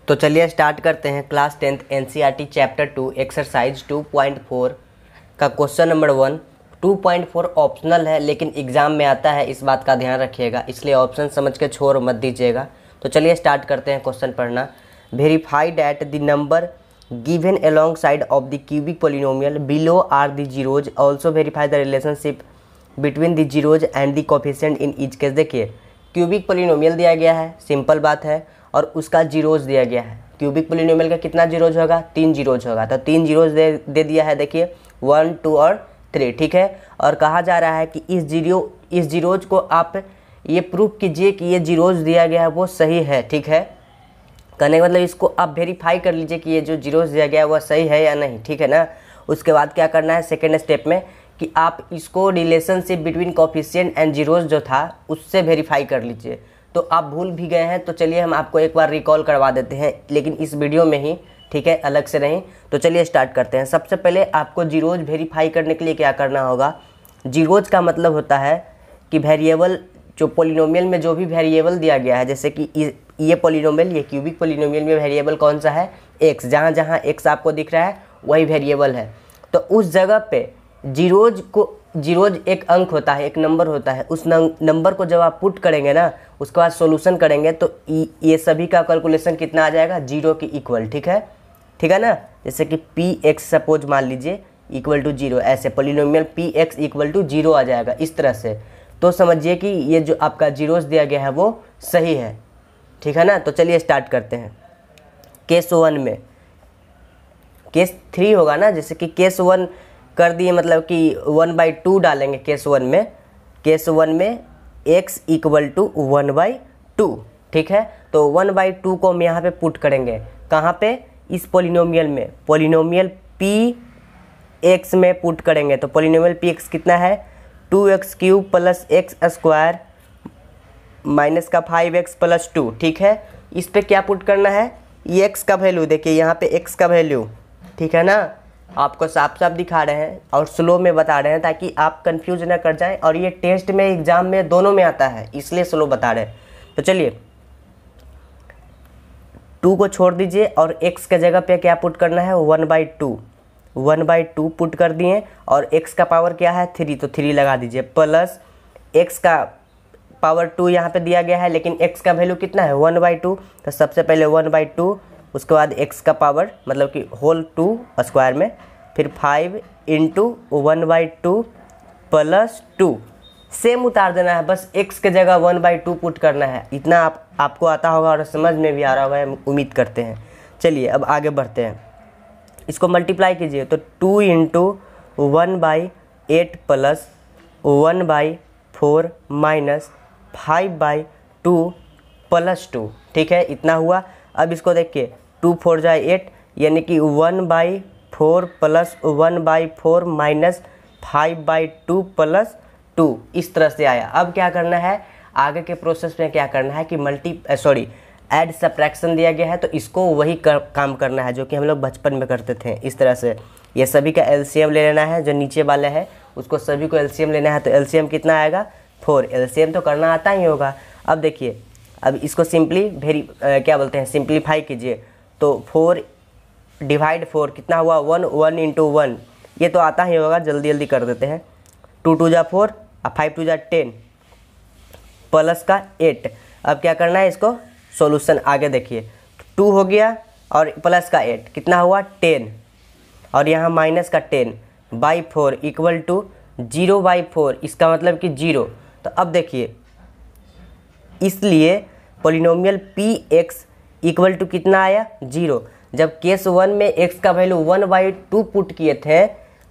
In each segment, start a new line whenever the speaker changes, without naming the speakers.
तो चलिए स्टार्ट करते हैं class 10th NCERT chapter 2 exercise 2.4 का क्वेश्चन नंबर 1। 2.4 ऑप्शनल है लेकिन एग्जाम में आता है, इस बात का ध्यान रखिएगा, इसलिए ऑप्शन समझ के छोड़ मत दीजिएगा। तो चलिए स्टार्ट करते हैं क्वेश्चन पढ़ना। Verify that the number given alongside of the cubic polynomial below are the zeroes, also verify the relationship between the zeroes and the coefficient in each case. देखिए क्यूबिक पोलिनोमियल दिया गया है, simple बात है, और उसका zeros दिया गया है। क्यूबिक पोलिनोमियल का कितना जीरोज होगा? 3 जीरोज होगा, तो 3 जीरोज दे दिया है। देखिए 1, 2 और 3, ठीक है। और कहा जा रहा है कि इस जीरोज को आप ये प्रूफ कीजिए कि ये जीरोज दिया गया है वो सही है, ठीक है। कहने का मतलब इसको आप वेरीफाई कर लीजिए कि ये जो जीरोज दिया गया है वह सही है या नहीं, ठीक है ना। उसके बाद क्या करना है सेकेंड स्टेप में कि आप इसको relationship between coefficient and zeros जो था उससे वेरीफाई कर लीजिए। तो आप भूल भी गए हैं तो चलिए हम आपको एक बार रिकॉल करवा देते हैं, लेकिन इस वीडियो में ही, ठीक है, अलग से नहीं। तो चलिए स्टार्ट करते हैं। सबसे पहले आपको जीरोज वेरीफाई करने के लिए क्या करना होगा? जीरोज का मतलब होता है कि वेरिएबल, जो पोलिनोमियल में जो भी वेरिएबल दिया गया है, जैसे कि ये पोलिनोमियल, ये क्यूबिक पोलिनोमियल में वेरिएबल कौन सा है? एक्स। जहाँ जहाँ एक्स आपको दिख रहा है वही वेरिएबल है। तो उस जगह पे जीरोज एक अंक होता है, एक नंबर होता है। उस नंबर को जब आप पुट करेंगे ना, उसके बाद सॉल्यूशन करेंगे तो ये सभी का कैलकुलेशन कितना आ जाएगा? 0 के इक्वल, ठीक है, ठीक है ना। जैसे कि पी एक्स सपोज मान लीजिए इक्वल टू 0, ऐसे polynomial p x equal to 0 आ जाएगा इस तरह से। तो समझिए कि ये जो आपका जीरोज दिया गया है वो सही है, ठीक है ना। तो चलिए स्टार्ट करते हैं। केस 1 में, केस 3 होगा ना, जैसे कि केस 1 कर दिए, मतलब कि 1/2 डालेंगे केस 1 में। केस 1 में x इक्वल टू 1/2, ठीक है। तो 1/2 को हम यहाँ पे पुट करेंगे, कहाँ पे? इस पोलिनोमियल में, पोलिनोमियल पी एक्स में पुट करेंगे। तो पोलिनोमियल पी एक्स कितना है? 2x³ plus x square minus का 5x प्लस 2, ठीक है। इस पे क्या पुट करना है? ये x का वैल्यू, देखिए यहाँ पे x का वैल्यू, ठीक है ना। आपको साफ साफ दिखा रहे हैं और स्लो में बता रहे हैं ताकि आप कंफ्यूज ना कर जाएं, और ये टेस्ट में, एग्जाम में, दोनों में आता है, इसलिए स्लो बता रहे हैं। तो चलिए 2 को छोड़ दीजिए और x के जगह पे क्या पुट करना है? 1/2 पुट कर दिए, और x का पावर क्या है? 3, तो 3 लगा दीजिए, प्लस x का पावर 2 यहाँ पे दिया गया है, लेकिन x का वैल्यू कितना है? 1/2। तो सबसे पहले 1/2, उसके बाद x का पावर मतलब कि होल 2 स्क्वायर में, फिर 5 इंटू 1/2 प्लस 2, सेम उतार देना है, बस x के जगह 1/2 पुट करना है। इतना आपको आता होगा और समझ में भी आ रहा होगा, उम्मीद करते हैं। चलिए अब आगे बढ़ते हैं, इसको मल्टीप्लाई कीजिए। तो 2 इंटू 1/8 प्लस 1/4 माइनस 5/2 प्लस 2, ठीक है, इतना हुआ। अब इसको देखिए 2 4 जाए 8, यानी कि 1/4 प्लस 1/4 माइनस 5/2 प्लस 2, इस तरह से आया। अब क्या करना है आगे के प्रोसेस में? क्या करना है कि ऐड सब्ट्रैक्शन दिया गया है, तो इसको वही काम करना है जो कि हम लोग बचपन में करते थे, इस तरह से। ये सभी का एलसीएम ले लेना है, जो नीचे वाले है उसको सभी को एलसीएम लेना है। तो एलसीएम कितना आएगा? 4। एलसीएम तो करना आता ही होगा। अब देखिए, अब इसको सिंप्लीफाई कीजिए। तो 4 डिवाइड 4 कितना हुआ? 1 इंटू 1, ये तो आता ही होगा, जल्दी जल्दी कर देते हैं। 2 2 जा 4 और 5 2 जा 10 प्लस का 8। अब क्या करना है इसको सॉल्यूशन, आगे देखिए 2 हो गया और प्लस का 8 कितना हुआ? 10, और यहाँ माइनस का 10/4 इक्वल टू 0/4, इसका मतलब कि 0। तो अब देखिए, इसलिए polynomial p x equal to कितना आया? 0। जब केस 1 में x का वैल्यू 1/2 पुट किए थे,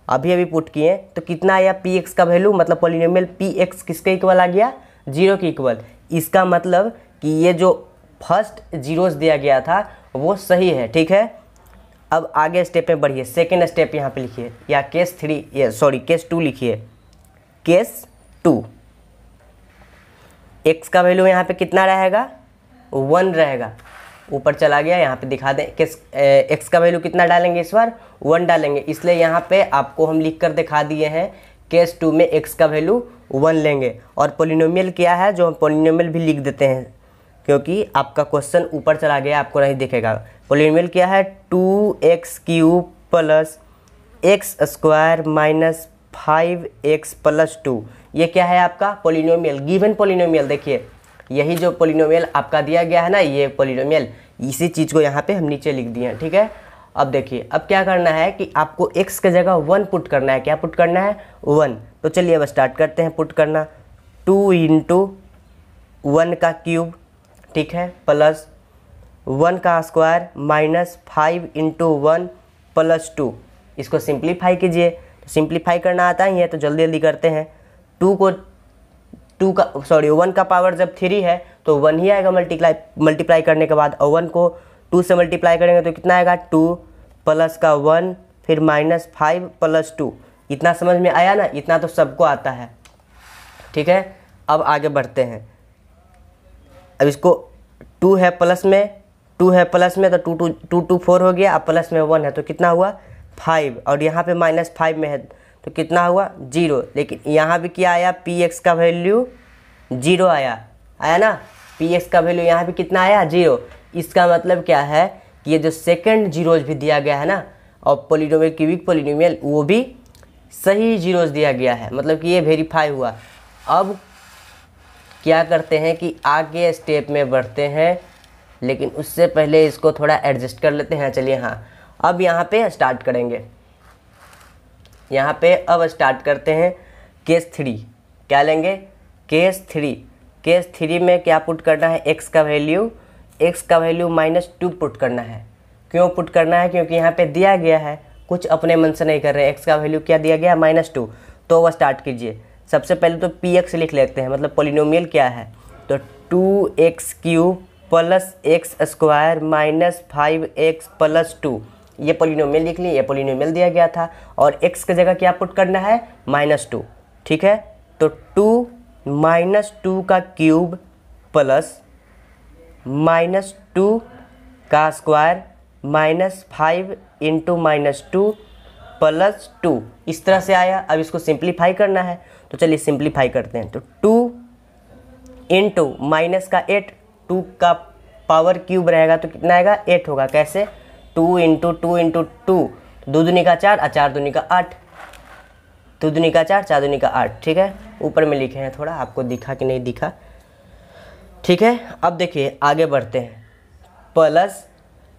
अभी पुट किए, तो कितना आया पी एक्स का वैल्यू? मतलब पोलिनोमियल पी एक्स किसके इक्वल आ गया? 0 के इक्वल। इसका मतलब कि ये जो फर्स्ट जीरोस दिया गया था वो सही है, ठीक है। अब आगे स्टेप में बढ़िए, सेकेंड स्टेप यहाँ पे लिखिए, या केस 2 लिखिए। केस 2 x का वैल्यू यहाँ पे कितना रहेगा? 1 रहेगा। ऊपर चला गया, यहाँ पे दिखा दें कि x का वैल्यू कितना डालेंगे इस बार? 1 डालेंगे, इसलिए यहाँ पे आपको हम लिख कर दिखा दिए हैं केस 2 में x का वैल्यू 1 लेंगे। और पोलिनोमियल क्या है, जो हम पोलिनोमियल भी लिख देते हैं, क्योंकि आपका क्वेश्चन ऊपर चला गया, आपको नहीं दिखेगा। पॉलिनोमियल क्या है, 2x³ plus x square minus 5x plus 2। ये क्या है आपका पॉलिनोमियल, गिवन पॉलिनोमियल। देखिए यही जो पॉलिनोमियल आपका दिया गया है ना, ये पॉलिनोमियल, इसी चीज़ को यहाँ पे हम नीचे लिख दिए हैं, ठीक है। अब देखिए अब क्या करना है कि आपको x के जगह 1 पुट करना है। क्या पुट करना है, 1। तो चलिए अब स्टार्ट करते हैं पुट करना। 2 × 1 का क्यूब, ठीक है, प्लस 1 का स्क्वायर माइनस 5 × 1 प्लस 2। इसको सिंप्लीफाई कीजिए। तो सिंप्लीफाई करना आता ही है तो जल्दी जल्दी करते हैं। 1 का पावर जब 3 है तो 1 ही आएगा मल्टीप्लाई करने के बाद, और 1 को 2 से मल्टीप्लाई करेंगे तो कितना आएगा, 2 प्लस का 1 फिर माइनस 5 प्लस 2। इतना समझ में आया ना, इतना तो सबको आता है, ठीक है। अब आगे बढ़ते हैं। अब इसको 2 है प्लस में, 2 है प्लस में तो 2 2 4 हो गया। अब प्लस में 1 है तो कितना हुआ 5, और यहाँ पे माइनस 5 में है तो कितना हुआ 0। लेकिन यहाँ भी क्या आया, px का वैल्यू 0 आया ना, px का वैल्यू यहाँ भी कितना आया 0। इसका मतलब क्या है कि ये जो सेकंड जीरोज भी दिया गया है ना, और पॉलिनोमियल क्यूबिक पॉलिनोमियल वो भी सही जीरोज दिया गया है, मतलब कि ये वेरीफाई हुआ। अब क्या करते हैं कि आगे स्टेप में बढ़ते हैं, लेकिन उससे पहले इसको थोड़ा एडजस्ट कर लेते हैं। चलिए हाँ, अब यहाँ पे स्टार्ट करेंगे। यहाँ पे अब स्टार्ट करते हैं केस 3। क्या लेंगे, केस 3। केस 3 में क्या पुट करना है, x का वैल्यू -2 पुट करना है। क्यों पुट करना है, क्योंकि यहाँ पे दिया गया है, कुछ अपने मन से नहीं कर रहे। x का वैल्यू क्या दिया गया, -2। तो वह स्टार्ट कीजिए। सबसे पहले तो px लिख लेते हैं, मतलब पॉलिनोमियल क्या है, तो 2x³ plus x square minus 5x plus 2। ये पॉलिनोमियल लिख लिए, ये पॉलिनोमियल दिया गया था, और x की जगह क्या पुट करना है, -2, ठीक है। तो 2 -2 का क्यूब प्लस -2 का स्क्वायर माइनस 5 × -2 प्लस 2, इस तरह से आया। अब इसको सिंप्लीफाई करना है, तो चलिए सिंप्लीफाई करते हैं। तो 2 × माइनस का 8, 2 का पावर क्यूब रहेगा तो कितना आएगा 8 होगा। कैसे, 2 × 2 × 2, 2 दूनी का 4 और 4 दूनी का 8, 2 दूनी का 4 4 दूनी का 8, ठीक है। ऊपर में लिखे हैं, थोड़ा आपको दिखा कि नहीं दिखा, ठीक है। अब देखिए आगे बढ़ते हैं। प्लस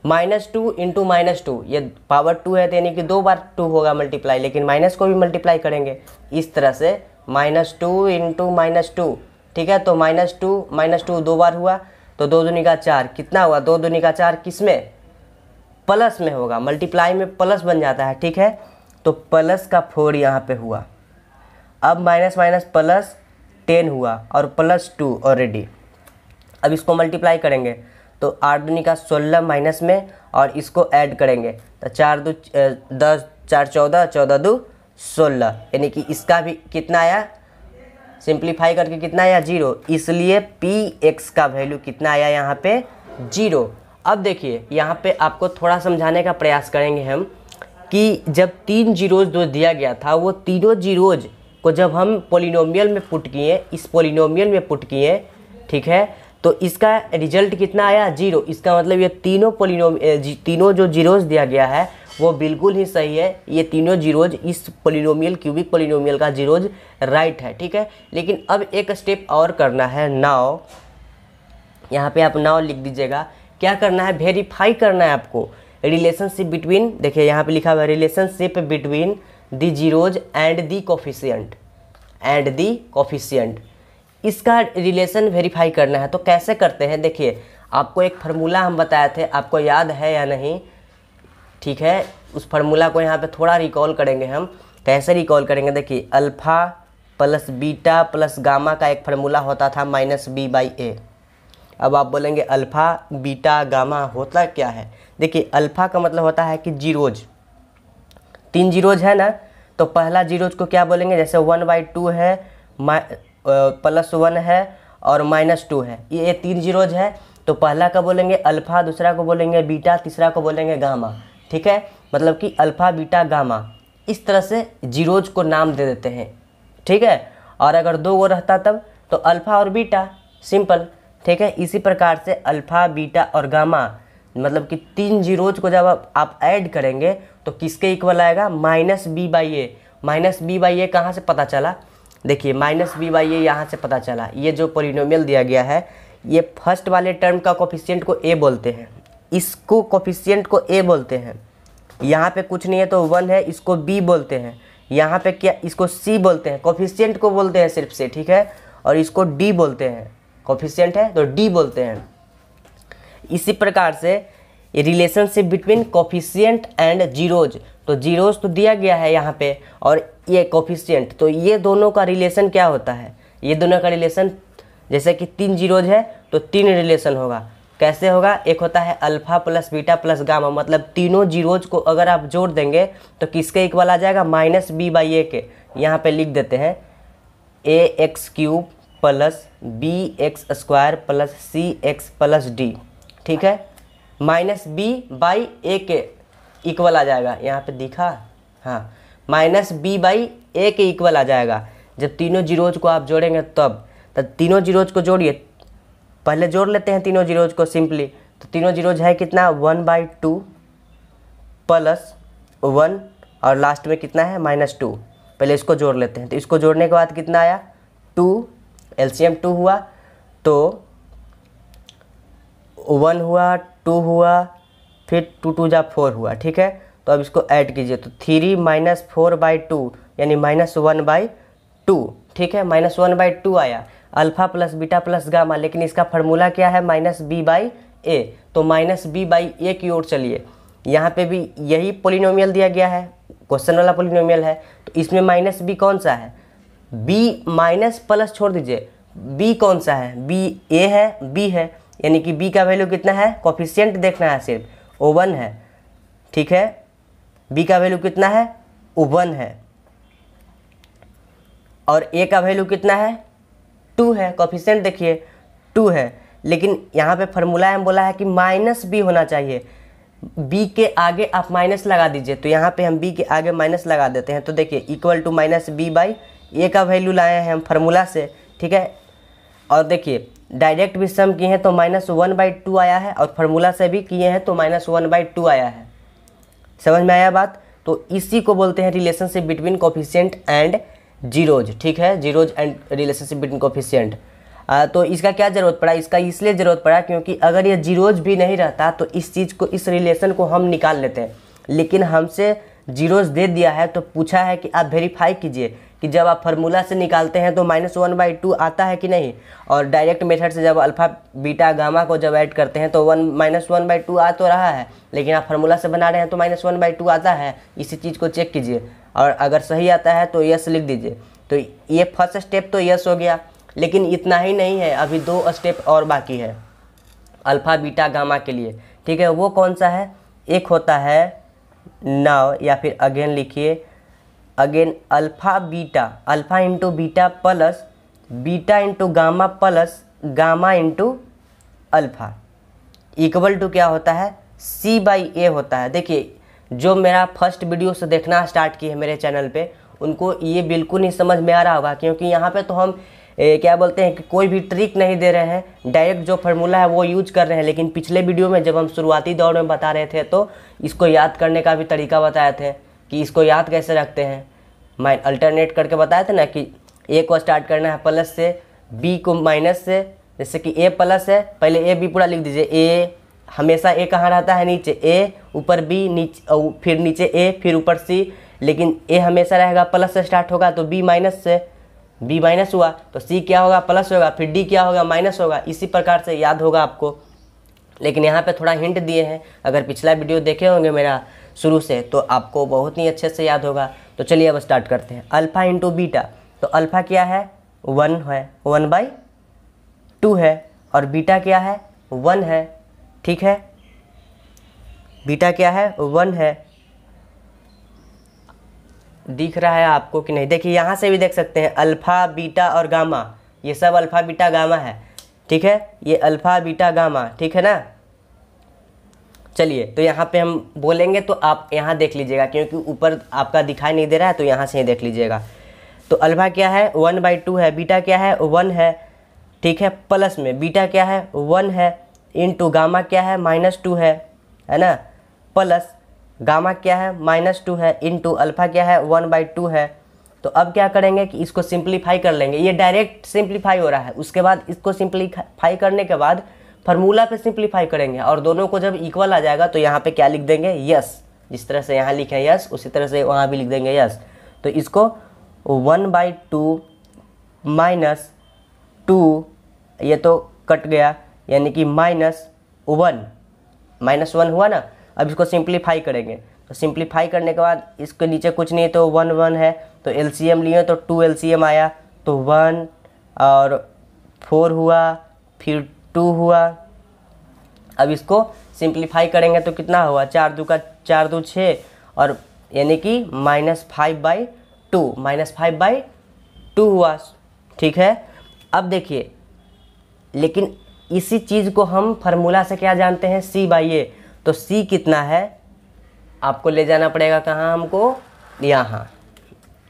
-2 × -2, ये पावर 2 है तो यानी कि 2 बार 2 होगा मल्टीप्लाई, लेकिन माइनस को भी मल्टीप्लाई करेंगे इस तरह से, -2 × -2, ठीक है। तो -2 2 बार हुआ तो 2 दूनी का 4, कितना हुआ, 2 दूनी का 4 किस में, प्लस में होगा, मल्टीप्लाई में प्लस बन जाता है, ठीक है। तो प्लस का 4 यहाँ पे हुआ। अब माइनस प्लस 10 हुआ और +2 ऑलरेडी। अब इसको मल्टीप्लाई करेंगे तो 8 दूनी का 16 माइनस में, और इसको ऐड करेंगे तो 4 2 10, 4 14, 14 2 16, यानी कि इसका भी कितना आया, सिंप्लीफाई करके कितना आया 0। इसलिए px का वैल्यू कितना आया यहाँ पे 0। अब देखिए यहाँ पे आपको थोड़ा समझाने का प्रयास करेंगे हम कि जब 3 जीरोज जो दिया गया था, वो तीनों जीरोज को जब हम पॉलिनोमियल में पुट किए, इस पॉलिनोमियल में पुट किए, ठीक है, तो इसका रिजल्ट कितना आया 0। इसका मतलब ये तीनों जो जीरोज दिया गया है वो बिल्कुल ही सही है। ये तीनों जीरोज इस पॉलिनोमियल क्यूबिक पॉलिनोमियल का जीरोज राइट है, ठीक है। लेकिन अब एक स्टेप और करना है। नाउ यहाँ पे आप नाउ लिख दीजिएगा। क्या करना है, वेरीफाई करना है आपको रिलेशनशिप बिटवीन, देखिए यहाँ पे लिखा हुआ है relationship between the zeroes and the coefficient, इसका रिलेशन वेरीफाई करना है। तो कैसे करते हैं, देखिए आपको एक फार्मूला हम बताए थे, आपको याद है या नहीं, ठीक है। उस फार्मूला को यहाँ पे थोड़ा रिकॉल करेंगे हम। कैसे रिकॉल करेंगे, देखिए alpha plus beta plus gamma का एक फार्मूला होता था -b/a। अब आप बोलेंगे अल्फ़ा बीटा गामा होता क्या है, देखिए अल्फ़ा का मतलब होता है कि जीरोज, 3 जीरोज है ना, तो पहला जीरोज को क्या बोलेंगे, जैसे 1/2 है, +1 है और -2 है, ये 3 जीरोज है, तो पहला का बोलेंगे अल्फ़ा, दूसरा को बोलेंगे बीटा, तीसरा को बोलेंगे गामा, ठीक है। मतलब कि अल्फ़ा बीटा गामा, इस तरह से जीरोज को नाम दे देते हैं, ठीक है। और अगर 2 गो रहता तब तो अल्फ़ा और बीटा, सिंपल। ठीक है। इसी प्रकार से अल्फ़ा, बीटा और गामा, मतलब कि 3 जीरोज को जब आप ऐड करेंगे तो किसके इक्वल आएगा, -b/a। -b/a कहाँ से पता चला, देखिए -b/a यहाँ से पता चला। ये जो पॉलिनोमियल दिया गया है, ये फर्स्ट वाले टर्म का कोफिशिएंट को a बोलते हैं, इसको कोफिशिएंट को a बोलते हैं। यहाँ पे कुछ नहीं है तो 1 है, इसको b बोलते हैं। यहाँ पे क्या, इसको c बोलते हैं, कोफिशिएंट को बोलते हैं सिर्फ से, ठीक है। और इसको d बोलते हैं, कोफिशिएंट है तो d बोलते हैं। इसी प्रकार से relationship between coefficient and zeros, तो जीरोज तो दिया गया है यहाँ पे और ये कोफिशिएंट, तो ये दोनों का रिलेशन क्या होता है, ये दोनों का रिलेशन, जैसे कि 3 जीरोज है तो 3 रिलेशन होगा। कैसे होगा, एक होता है alpha plus beta plus gamma, मतलब तीनों जीरोज को अगर आप जोड़ देंगे तो किसके इक्वल आ जाएगा, -b/a के। यहाँ पे लिख देते हैं ax³ plus bx² plus cx plus d, ठीक है। -b/a के इक्वल आ जाएगा, यहाँ पे दिखा, हाँ, -b/a के इक्वल आ जाएगा जब तीनों जीरोज को आप जोड़ेंगे तब। तो तीनों जीरोज को जोड़िए, पहले जोड़ लेते हैं तीनों जीरोज को सिंपली। तो तीनों जीरोज है कितना, 1/2 प्लस 1 और लास्ट में कितना है, -2। पहले इसको जोड़ लेते हैं, तो इसको जोड़ने के बाद कितना आया, 2, एलसीएम 2 हुआ, तो 1 हुआ, 2 हुआ, फिर 2 2 जा 4 हुआ, ठीक है। तो अब इसको ऐड कीजिए, तो 3 - 4/2 यानी -1/2, ठीक है, -1/2 आया। Alpha plus beta plus gamma, लेकिन इसका फार्मूला क्या है, -b/a, तो -b/a की ओर चलिए। यहाँ पे भी यही पॉलिनोमियल दिया गया है, क्वेश्चन वाला पॉलिनोमियल है, तो इसमें -b कौन सा है, b माइनस प्लस छोड़ दीजिए, b कौन सा है, b a है, b है, यानी कि b का वैल्यू कितना है, कोफिशिएंट देखना है सिर्फ, 1 है, ठीक है। b का वैल्यू कितना है, 1 है, और a का वैल्यू कितना है, 2 है, कोफिशिएंट देखिए 2 है। लेकिन यहाँ पे फार्मूला में बोला है कि -b होना चाहिए, b के आगे आप माइनस लगा दीजिए, तो यहाँ पे हम b के आगे माइनस लगा देते हैं। तो देखिए इक्वल टू -b/a का वैल्यू लाए हैं हम फार्मूला से, ठीक है। और देखिए डायरेक्ट भी सम किए हैं तो -1/2 आया है, और फार्मूला से भी किए हैं तो -1/2 आया है। समझ में आया बात, तो इसी को बोलते हैं relationship between coefficient and zeros, ठीक है, zeros and relationship between coefficient. तो इसका क्या ज़रूरत पड़ा, इसका इसलिए ज़रूरत पड़ा क्योंकि अगर ये जीरोज भी नहीं रहता तो इस चीज़ को, इस रिलेशन को हम निकाल लेते हैं, लेकिन हमसे जीरोज दे दिया है तो पूछा है कि आप वेरीफाई कीजिए कि जब आप फार्मूला से निकालते हैं तो -1/2 आता है कि नहीं, और डायरेक्ट मेथड से जब अल्फ़ा बीटा गामा को जब ऐड करते हैं तो -1/2 आ तो रहा है, लेकिन आप फार्मूला से बना रहे हैं तो -1/2 आता है। इसी चीज़ को चेक कीजिए, और अगर सही आता है तो यस लिख दीजिए। तो ये फर्स्ट स्टेप तो यस हो गया, लेकिन इतना ही नहीं है, अभी 2 स्टेप और बाकी है अल्फ़ा बीटा गामा के लिए, ठीक है। वो कौन सा है, एक होता है नाउ, या फिर अगेन लिखिए, again alpha beta, alpha into beta plus beta into gamma plus gamma into alpha equal to क्या होता है, c/a होता है। देखिए जो मेरा फर्स्ट वीडियो से देखना स्टार्ट किए है मेरे चैनल पे, उनको ये बिल्कुल नहीं समझ में आ रहा होगा, क्योंकि यहाँ पे तो हम क्या बोलते हैं कि कोई भी ट्रिक नहीं दे रहे हैं, डायरेक्ट जो फार्मूला है वो यूज कर रहे हैं। लेकिन पिछले वीडियो में जब हम शुरुआती दौर में बता रहे थे तो इसको याद करने का भी तरीका बताए थे कि इसको याद कैसे रखते हैं, मैं अल्टरनेट करके बताए थे ना कि a को स्टार्ट करना है प्लस से, b को माइनस से, जैसे कि a प्लस है, पहले a b पूरा लिख दीजिए, a हमेशा a कहाँ रहता है, नीचे, a ऊपर b, नीचे फिर नीचे a, फिर ऊपर c, लेकिन a हमेशा रहेगा प्लस से स्टार्ट होगा तो b माइनस से, b माइनस हुआ तो c क्या होगा, प्लस होगा, फिर d क्या होगा, माइनस होगा। इसी प्रकार से याद होगा आपको, लेकिन यहाँ पे थोड़ा हिंट दिए हैं, अगर पिछला वीडियो देखे होंगे मेरा शुरू से तो आपको बहुत ही अच्छे से याद होगा। तो चलिए अब स्टार्ट करते हैं। अल्फ़ा इंटू बीटा, तो अल्फ़ा क्या है, 1 है, 1/2 है, और बीटा क्या है, 1 है, ठीक है, बीटा क्या है, 1 है। दिख रहा है आपको कि नहीं, देखिए यहाँ से भी देख सकते हैं अल्फ़ा बीटा और गामा, ये सब अल्फ़ा बीटा गामा है, ठीक है, ये अल्फ़ा बीटा गामा, ठीक है ना। चलिए तो यहाँ पे हम बोलेंगे तो आप यहाँ देख लीजिएगा, क्योंकि ऊपर आपका दिखाई नहीं दे रहा है तो यहाँ से ही देख लीजिएगा। तो अल्फ़ा क्या है, 1/2 है, बीटा क्या है, 1 है, ठीक है, प्लस में बीटा क्या है 1 है, इनटू गामा क्या है -2 है ना, प्लस गामा क्या है -2 है, इनटू अल्फा क्या है 1/2 है। तो अब क्या करेंगे कि इसको सिंप्लीफाई कर लेंगे, ये डायरेक्ट सिंप्लीफाई हो रहा है, उसके बाद इसको सिंप्लीफाई करने के बाद फार्मूला पे सिंप्लीफाई करेंगे और दोनों को जब इक्वल आ जाएगा तो यहाँ पे क्या लिख देंगे यस, जिस तरह से यहाँ लिखे यस उसी तरह से वहाँ भी लिख देंगे यस। तो इसको 1/2 -2, ये तो कट गया यानी कि -1 हुआ ना। अब इसको सिंप्लीफाई करेंगे, तो सिंप्लीफाई करने के बाद इसके नीचे कुछ नहीं है तो 1 है, तो एलसीएम लिए तो 2 एलसीएम आया, तो 1 और 4 हुआ, फिर 2 हुआ। अब इसको सिंप्लीफाई करेंगे तो कितना हुआ 4 2 का 4 2 6 और यानी कि -5/2 हुआ, ठीक है। अब देखिए, लेकिन इसी चीज़ को हम फार्मूला से क्या जानते हैं C/A, तो C कितना है आपको ले जाना पड़ेगा कहाँ हमको,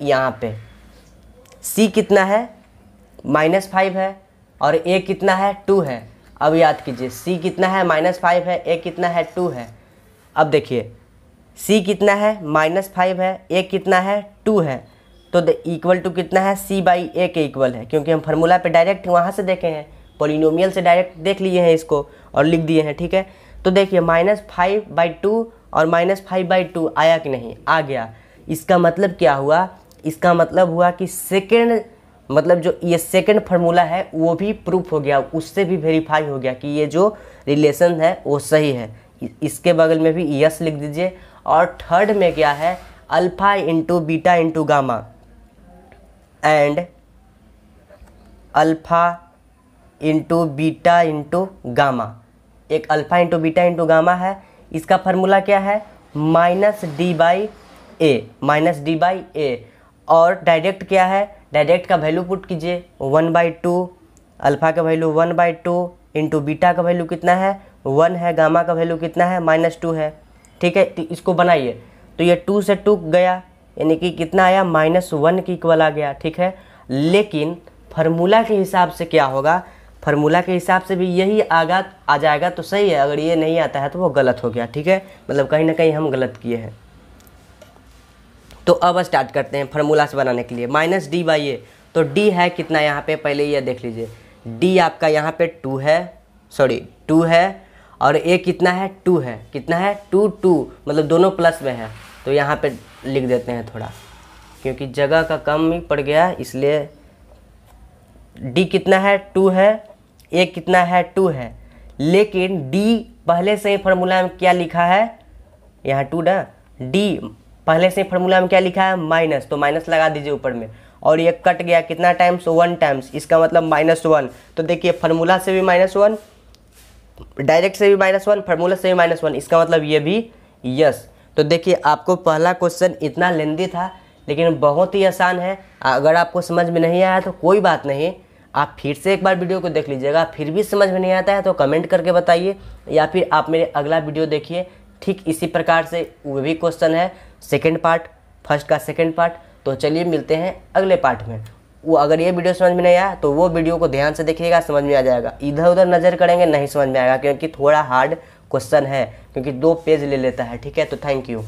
यहाँ पे C कितना है -5 है और A कितना है 2 है। अब याद कीजिए C कितना है -5 है, A कितना है 2 है। अब देखिए C कितना है -5 है, A कितना है 2 है, तो इक्वल टू कितना है C/A के इक्वल है, क्योंकि हम फार्मूला पे डायरेक्ट वहाँ से देखे हैं, पॉलिनोमियल से डायरेक्ट देख लिए हैं इसको और लिख दिए हैं, ठीक है। तो देखिए -5/2 और -5/2 आया कि नहीं, आ गया। इसका मतलब क्या हुआ, इसका मतलब हुआ कि सेकेंड, मतलब जो ये सेकेंड फार्मूला है वो भी प्रूफ हो गया, उससे भी वेरीफाई हो गया कि ये जो रिलेशन है वो सही है। इसके बगल में भी यस लिख दीजिए। और थर्ड में क्या है, alpha into beta into gamma and alpha into beta into gamma. एक alpha into beta into gamma है, इसका फार्मूला क्या है -D/A, और डायरेक्ट क्या है, डायरेक्ट का वैल्यू पुट कीजिए 1/2, अल्फा का वैल्यू 1/2 इंटू बीटा का वैल्यू कितना है 1 है, गामा का वैल्यू कितना है -2 है, ठीक है। तो इसको बनाइए, तो ये 2 से 2 गया यानी कि कितना आया -1 की इक्वल आ गया, ठीक है। लेकिन फार्मूला के हिसाब से क्या होगा, फार्मूला के हिसाब से भी यही आगा आ जाएगा तो सही है, अगर ये नहीं आता है तो वो गलत हो गया, ठीक है। मतलब कहीं ना कहीं हम गलत किए हैं। तो अब स्टार्ट करते हैं फार्मूला से बनाने के लिए। -D/A, तो D है कितना यहाँ पे, पहले ये देख लीजिए, D आपका यहाँ पे 2 है और A कितना है 2 है, कितना है 2 मतलब दोनों प्लस में है। तो यहाँ पे लिख देते हैं थोड़ा, क्योंकि जगह का कम ही पड़ गया, इसलिए D कितना है 2 है, A कितना है 2 है, लेकिन D पहले से ही फार्मूला में क्या लिखा है, यहाँ 2 ना, D पहले से ही फार्मूला में क्या लिखा है माइनस, तो माइनस लगा दीजिए ऊपर में, और ये कट गया कितना टाइम्स 1 टाइम्स, इसका मतलब -1। तो देखिए फार्मूला से भी -1, डायरेक्ट से भी -1, फार्मूला से भी -1, इसका मतलब ये भी यस। तो देखिए आपको पहला क्वेश्चन इतना लेंदी था लेकिन बहुत ही आसान है। अगर आपको समझ में नहीं आया तो कोई बात नहीं, आप फिर से एक बार वीडियो को देख लीजिएगा, फिर भी समझ में नहीं आता है तो कमेंट करके बताइए, या फिर आप मेरे अगला वीडियो देखिए, ठीक इसी प्रकार से वो भी क्वेश्चन है, सेकंड पार्ट, फर्स्ट का सेकंड पार्ट। तो चलिए मिलते हैं अगले पार्ट में। वो अगर ये वीडियो समझ में नहीं आया तो वो वीडियो को ध्यान से देखिएगा, समझ में आ जाएगा। इधर उधर नज़र करेंगे नहीं समझ में आएगा, क्योंकि थोड़ा हार्ड क्वेश्चन है, क्योंकि 2 पेज ले लेता है, ठीक है। तो थैंक यू।